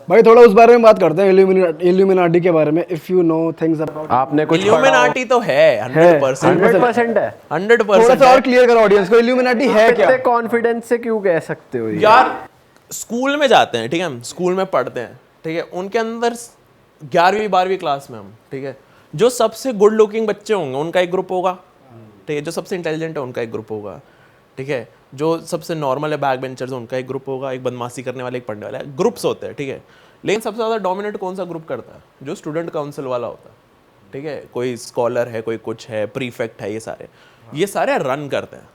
भाई थोड़ा उस बारे में बात करते हैं, इल्यूमिनाटी के बारे में। If you know things about, आपने कुछ इल्यूमिनाटी तो है 100%। 100% है। 100% थोड़ा सा और क्लियर करो ऑडियंस को, इल्यूमिनाटी है क्या? इतने कॉन्फिडेंस से क्यों कह सकते हो ये? यार स्कूल में जाते हैं, ठीक है, हम स्कूल में पढ़ते हैं, ठीक है, उनके अंदर 11वीं 12वीं क्लास में हम, ठीक है, जो सबसे गुड लुकिंग बच्चे होंगे उनका एक ग्रुप होगा, ठीक है, जो सबसे इंटेलिजेंट है उनका एक ग्रुप होगा, ठीक है, जो सबसे नॉर्मल है बैक बेंचर्स उनका एक ग्रुप होगा, एक बदमाशी करने वाले, एक पढ़ने वाला है, ग्रुप्स होते हैं, ठीक है। लेकिन सबसे ज़्यादा डोमिनेट कौन सा ग्रुप करता है? जो स्टूडेंट काउंसिल वाला होता है, ठीक है, कोई स्कॉलर है, कोई कुछ है, प्रीफेक्ट है, ये सारे रन करते हैं,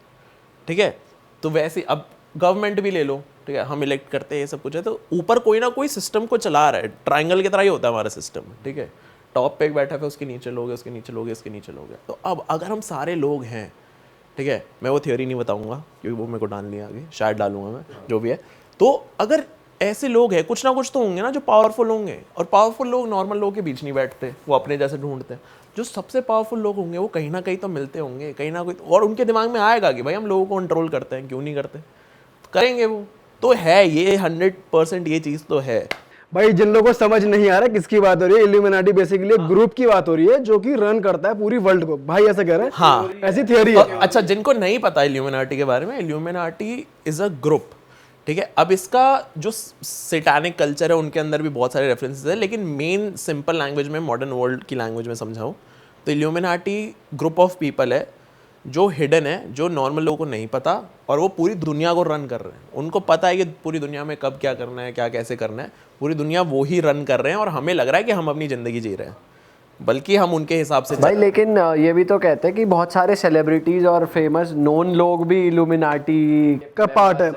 ठीक है। तो वैसे अब गवर्नमेंट भी ले लो, ठीक है, हम इलेक्ट करते हैं, ये सब कुछ है, तो ऊपर कोई ना कोई सिस्टम को चला रहा है, ट्राइंगल की तरह ही होता है हमारा सिस्टम, ठीक है। टॉप पे एक बैठा है, उसके नीचे लोग हैं, उसके नीचे लोग हैं, इसके नीचे लोग हैं। तो अब अगर हम सारे लोग हैं, ठीक है, मैं वो थ्योरी नहीं बताऊंगा क्योंकि वो मेरे को डालनी है आगे, शायद डालूंगा मैं, जो भी है। तो अगर ऐसे लोग हैं, कुछ ना कुछ तो होंगे ना जो पावरफुल होंगे, और पावरफुल लोग नॉर्मल लोगों के बीच नहीं बैठते, वो अपने जैसे ढूंढते हैं। जो सबसे पावरफुल लोग होंगे वो कहीं ना कहीं तो मिलते होंगे, कहीं ना कहीं, और उनके दिमाग में आएगा कि भाई हम लोगों को कंट्रोल करते हैं, क्यों नहीं करते, तो करेंगे वो। तो है ये 100% ये चीज़ तो है। भाई जिन लोगों को समझ नहीं आ रहा किसकी बात हो रही है, इल्यूमिनाटी बेसिकली एक ग्रुप की बात हो रही है जो कि रन करता है पूरी वर्ल्ड को, भाई ऐसा कह रहे हैं। हाँ, ऐसी थियोरी है। अच्छा, जिनको नहीं पता इल्यूमिनाटी के बारे में, इल्यूमिनाटी इज अ ग्रुप, ठीक है। अब इसका जो सैटानिक कल्चर है उनके अंदर भी बहुत सारे रेफरेंसेस है, लेकिन मेन सिंपल लैंग्वेज में, मॉडर्न वर्ल्ड की लैंग्वेज में समझाऊं तो इल्यूमिनाटी ग्रुप ऑफ पीपल है जो हिडन है, जो नॉर्मल लोगों को नहीं पता, और वो पूरी दुनिया को रन कर रहे हैं। उनको पता है कि पूरी दुनिया में कब क्या करना है, क्या कैसे करना है, पूरी दुनिया वो ही रन कर रहे हैं, और हमें लग रहा है कि हम अपनी ज़िंदगी जी रहे हैं, बल्कि हम उनके हिसाब से भाई लेकिन ये भी तो कहते हैं कि बहुत सारे सेलिब्रिटीज और फेमस नोन लोग भी इल्यूमिनाटी का पार्ट है,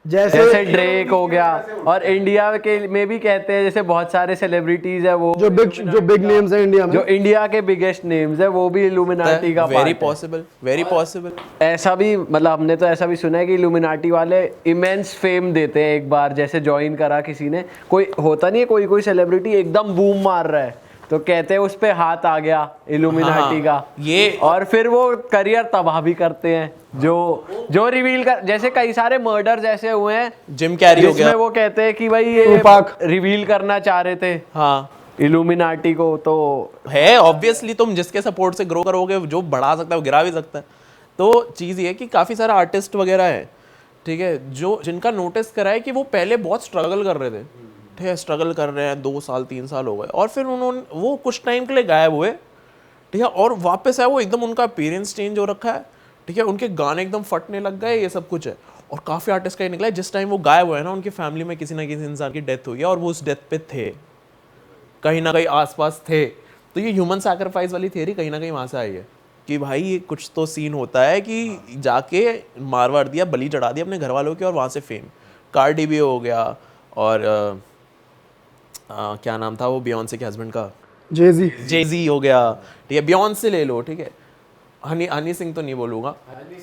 जैसे ड्रेक हो गया, और इंडिया के में भी कहते हैं, जैसे बहुत सारे सेलिब्रिटीज है वो जो बिग नेम्स है इंडिया में, जो इंडिया के बिगेस्ट नेम्स है, वो भी इल्यूमिनाटी का very part possible, very possible. ऐसा भी, मतलब हमने तो ऐसा भी सुना है कि इल्यूमिनाटी वाले इमेंस फेम देते हैं एक बार, जैसे ज्वाइन करा किसी ने, कोई होता नहीं है, कोई सेलिब्रिटी एकदम बूम मार रहा है तो कहते हैं उस पे हाथ आ गया इल्यूमिनाटी का, ये और फिर वो करियर तबाह भी करते हैं, जो रिवील कर, जैसे कई सारे मर्डर्स ऐसे हुए हैं, जिम कैरी हो गया, जिसमें वो कहते हैं कि भाई ये रिवील करना चाह रहे थे हाँ इल्यूमिनाटी को। तो है ऑब्वियसली, तुम जिसके सपोर्ट से ग्रो करोगे, जो बढ़ा सकता है वो गिरा भी सकता है। तो चीज़ ये है कि काफ़ी सारे आर्टिस्ट वगैरह है, ठीक है, जो जिनका नोटिस करा है कि वो पहले बहुत स्ट्रगल कर रहे थे, ठीक है, स्ट्रगल कर रहे हैं, 2 साल 3 साल हो गए, और फिर उन्होंने वो कुछ टाइम के लिए गायब हुए, ठीक है, और वापस आए, वो एकदम उनका अपीयरेंस चेंज हो रखा है, ठीक है, उनके गाने एकदम फटने लग गए, ये सब कुछ है। और काफ़ी आर्टिस्ट का ये निकला है, जिस टाइम वो गायब हुए ना, उनकी फैमिली में किसी ना किसी इंसान की डेथ हुई है, और वो उस डेथ पे थे, कहीं ना कहीं आसपास थे। तो ये ह्यूमन सैक्रिफाइस वाली थियरी कहीं ना कहीं वहाँ से आई है कि भाई ये कुछ तो सीन होता है कि जाके मार दिया, बलि चढ़ा दिया अपने घर वालों के, और वहाँ से फेम। कार्डी भी हो गया, और क्या नाम था वो बियॉन्से के हस्बैंड का, जेजी हो गया, ठीक है, बियॉन्से ले लो, ठीक है, हनी सिंह तो नहीं बोलूंगा,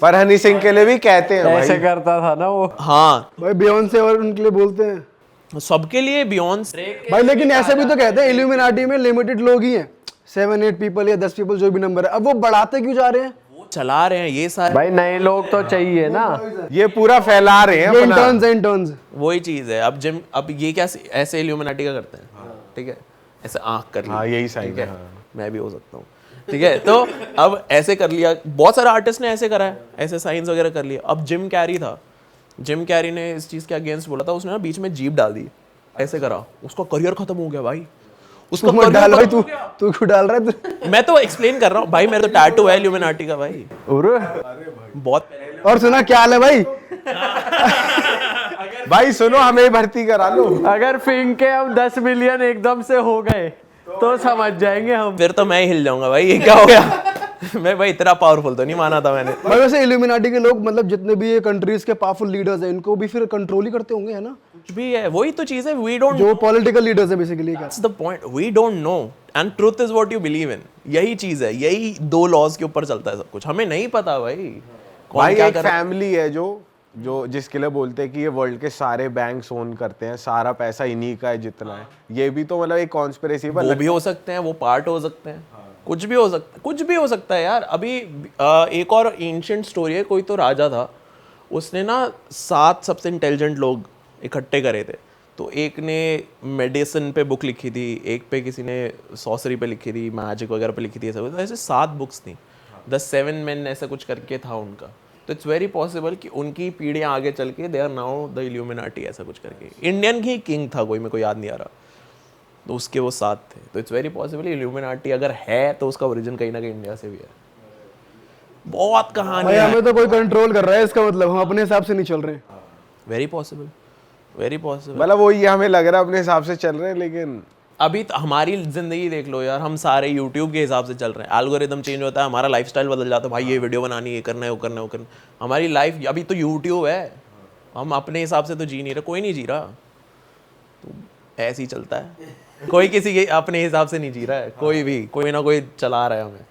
पर हनी सिंह के लिए भी कहते हैं ऐसे भाई। करता था ना वो। हाँ भाई बियॉन्से और उनके लिए बोलते हैं, सबके लिए बियॉन्से। भाई लेकिन ऐसे भी तो कहते हैं इल्यूमिनाटी में लिमिटेड लोग ही हैं, 7-8 पीपल या 10 पीपल जो भी नंबर है, अब वो बढ़ाते क्यों जा रहे हैं? वो चला रहे हैं ये सारे, भाई नए लोग तो चाहिए ना, ये पूरा फैला रहे हैं ये अपना। इंटर्न्स वही चीज़ है। अब ये क्या ऐसे इल्यूमिनाटी का करते हैं, ठीक है, ऐसे आंख कर ली, हाँ यही साइन ठीक है, है, हाँ। मैं भी हो सकता हूँ, ठीक है। तो अब ऐसे कर लिया, बहुत सारे आर्टिस्ट ने ऐसे करा है, ऐसे साइंस वगैरह कर लिया। अब जिम कैरी था, जिम कैरी ने इस चीज़ के अगेंस्ट बोला था, उसने ना बीच में जीप डाल दी, ऐसे करा, उसका करियर खत्म हो गया भाई, उसका मत डाल भाई, तू करियर। तू क्यों डाल रहा है? मैं तो एक्सप्लेन कर रहा हूँ भाई, मेरा तो टैटू है इल्यूमिनाटी का भाई, बहुत। और सुना क्या हाल है भाई? भाई सुनो, हमें भर्ती करा लो। अगर फिंग के हम 10 मिलियन एकदम से हो गए तो समझ जाएंगे हम। फिर तो मैं ही हिल जाऊंगा भाई, ये क्या हो गया। मैं भाई इतना पावरफुल तो नहीं माना था मैंने। भाई वैसे इल्यूमिनाटी के लोग, मतलब जितने भी ये कंट्रीज के पावरफुल लीडर्स हैं, इनको भी फिर कंट्रोल ही करते होंगे, है ना? कुछ भी है, वही तो चीज़ है, वी डोंट, जो पॉलिटिकल लीडर्स है बेसिकली, क्या that's the point, we don't know and truth is what you believe in. यही चीज़ है, यही 2 लॉज के ऊपर चलता है सब कुछ, हमें नहीं पता भाई कौन भाई क्या एक कर रहा है। फैमिली है जो जिसके लिए बोलते हैं कि ये वर्ल्ड के सारे बैंक्स ओन करते हैं, सारा पैसा इन्हीं का है जितना है। ये भी तो मतलब एक कॉन्स्पिरेसी पर वो भी हो सकते हैं, वो पार्ट हो सकते हैं, कुछ भी हो सकता है, कुछ भी हो सकता है यार। अभी एक और एंशिएंट स्टोरी है, कोई तो राजा था, उसने ना 7 सबसे इंटेलिजेंट लोग इकट्ठे करे थे, तो एक ने मेडिसिन पे बुक लिखी थी, एक पे किसी ने सॉसरी पे लिखी थी, मैजिक वगैरह पे लिखी थी, ऐसा ऐसे 7 बुक्स थी। द 7 मेन ऐसा कुछ करके था उनका। तो इट्स वेरी पॉसिबल कि उनकी पीढ़ियाँ आगे चल के they are now the Illuminati, ऐसा कुछ करके। इंडियन ही किंग था कोई, मेरे को याद नहीं आ रहा, तो उसके वो 7 थे। तो इट्स वेरी पॉसिबल इल्यूमिनाटी अगर है तो उसका ओरिजिन कहीं ना कहीं इंडिया से भी है। बहुत भाई कहानियाँ, हमें तो कोई कंट्रोल कर रहा है, इसका मतलब हम अपने हिसाब से नहीं चल रहे। Very possible, very possible. मतलब वो ये हमें लग रहा है अपने हिसाब से चल रहे हैं, लेकिन अभी तो हमारी जिंदगी देख लो यार, हम सारे यूट्यूब के हिसाब से चल रहे हैं। एल्गोरिदम चेंज होता है, हमारा लाइफस्टाइल बदल जाता है, भाई ये वीडियो बनानी, ये करना है, वो करना है, वो करना है। हमारी लाइफ अभी तो यूट्यूब है, हम अपने हिसाब से तो जी नहीं रहे, कोई नहीं जी रहा, तो ऐसे ही चलता है। कोई किसी के अपने हिसाब से नहीं जी रहा है, कोई भी, कोई ना कोई चला रहा है हमें।